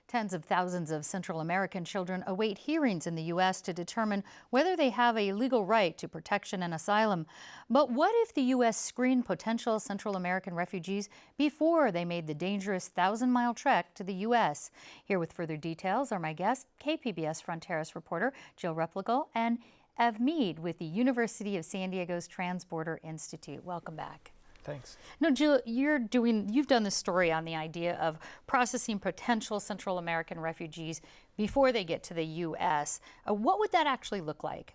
Tens of thousands of Central American children await hearings in the U.S. to determine whether they have a legal right to protection and asylum. But what if the U.S. screened potential Central American refugees before they made the dangerous 1,000-mile trek to the U.S.? Here with further details are my guests, KPBS Fronteras reporter Jill Repligal and Ev Mead with the University of San Diego's Transborder Institute. Welcome back. Thanks. No, Jill, you've done this story on the idea of processing potential Central American refugees before they get to the U.S. What would that actually look like?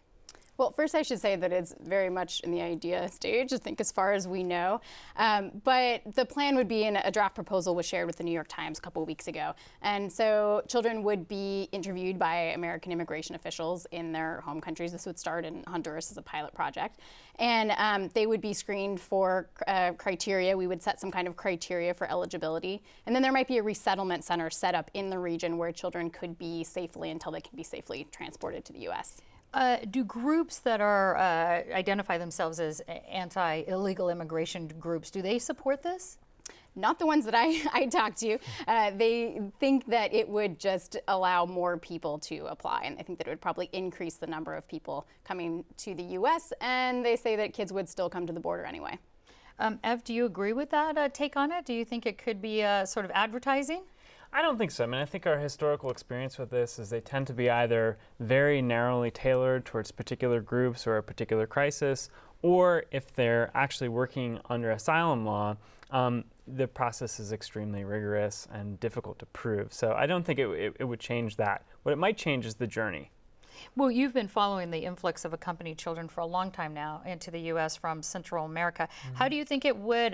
Well, first I should say that it's very much in the idea stage, I think, as far as we know. But the plan would be, a draft proposal was shared with the New York Times a couple of weeks ago. And so children would be interviewed by American immigration officials in their home countries. This would start in Honduras as a pilot project. And they would be screened for criteria. We would set some kind of criteria for eligibility. And then there might be a resettlement center set up in the region where children could be safely until they can be safely transported to the U.S. Do groups that are identify themselves as anti-illegal immigration groups, do they support this? Not the ones that I talked to. They think that it would just allow more people to apply, and I think that it would probably increase the number of people coming to the U.S., and they say that kids would still come to the border anyway. Ev, do you agree with that take on it? Do you think it could be sort of advertising? I don't think so. I mean, I think our historical experience with this is they tend to be either very narrowly tailored towards particular groups or a particular crisis, or if they're actually working under asylum law, the process is extremely rigorous and difficult to prove. So I don't think it would change that. What it might change is the journey. Well, you've been following the influx of accompanied children for a long time now into the U.S. from Central America. Mm-hmm. How do you think it would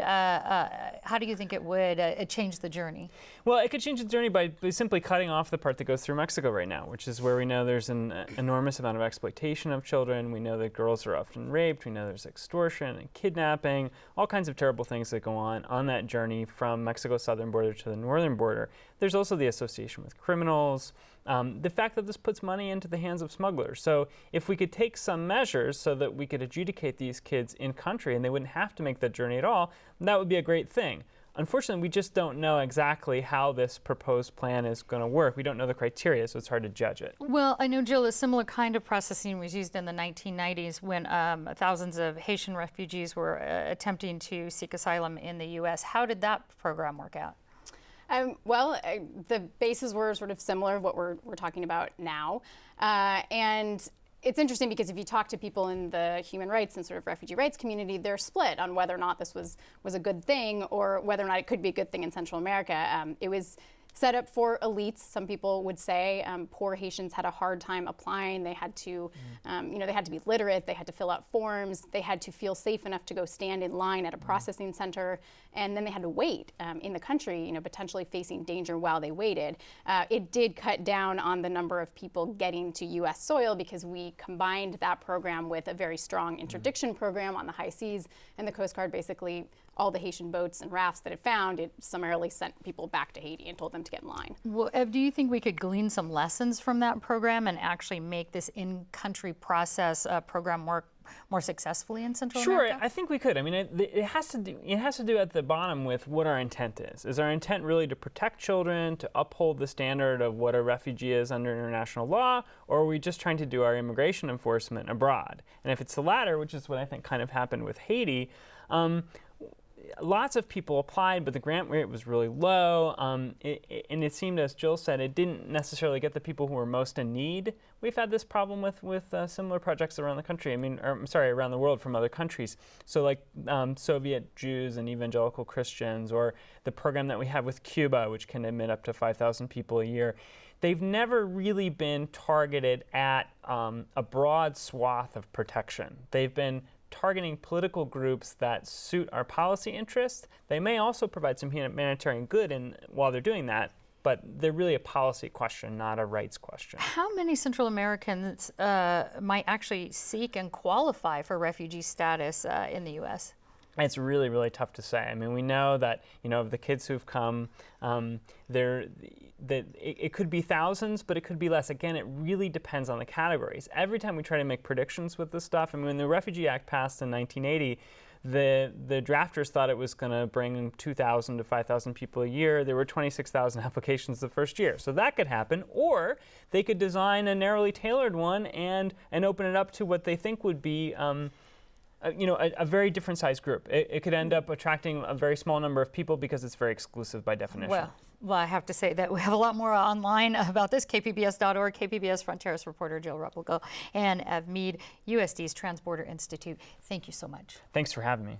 change the journey? Well, it could change the journey by simply cutting off the part that goes through Mexico right now, which is where we know there's an enormous amount of exploitation of children. We know that girls are often raped. We know there's extortion and kidnapping, all kinds of terrible things that go on that journey from Mexico's southern border to the northern border. There's also the association with criminals. The fact that this puts money into the hands of smugglers. So if we could take some measures so that we could adjudicate these kids in country and they wouldn't have to make that journey at all, that would be a great thing. Unfortunately, we just don't know exactly how this proposed plan is going to work. We don't know the criteria, so it's hard to judge it. Well, I know, Jill, a similar kind of processing was used in the 1990s when thousands of Haitian refugees were attempting to seek asylum in the U.S. How did that program work out? The bases were sort of similar of what we're talking about now. And it's interesting because if you talk to people in the human rights and sort of refugee rights community, they're split on whether or not this was a good thing or whether or not it could be a good thing in Central America. It was set up for elites. Some people would say poor Haitians had a hard time applying. They had to, they had to be literate. They had to fill out forms. They had to feel safe enough to go stand in line at a processing center, and then they had to wait in the country, potentially facing danger while they waited. It did cut down on the number of people getting to U.S. soil because we combined that program with a very strong interdiction program on the high seas, and the Coast Guard basically all the Haitian boats and rafts that it found, it summarily sent people back to Haiti and told them to get in line. Well, Ev, do you think we could glean some lessons from that program and actually make this in-country process program work more successfully in Central America? Sure, I think we could. I mean, it has to do at the bottom with what our intent is. Is our intent really to protect children, to uphold the standard of what a refugee is under international law, or are we just trying to do our immigration enforcement abroad? And if it's the latter, which is what I think kind of happened with Haiti, lots of people applied, but the grant rate was really low, and it seemed, as Jill said, it didn't necessarily get the people who were most in need. We've had this problem with similar projects around the country. Around the world from other countries. So like Soviet Jews and evangelical Christians, or the program that we have with Cuba, which can admit up to 5,000 people a year. They've never really been targeted at a broad swath of protection. They've been targeting political groups that suit our policy interests. They may also provide some humanitarian good while they're doing that, but they're really a policy question, not a rights question. How many Central Americans might actually seek and qualify for refugee status in the U.S.? It's really, really tough to say. I mean, we know that, of the kids who've come, it could be thousands, but it could be less. Again, it really depends on the categories. Every time we try to make predictions with this stuff, I mean, when the Refugee Act passed in 1980, the drafters thought it was going to bring 2,000 to 5,000 people a year. There were 26,000 applications the first year. So that could happen. Or they could design a narrowly tailored one and open it up to what they think would be a very different size group. It could end up attracting a very small number of people because it's very exclusive by definition. Well, I have to say that we have a lot more online about this. KPBS.org, KPBS Frontiers reporter Jill Replico, and Ev Mead, USD's Transborder Institute. Thank you so much. Thanks for having me.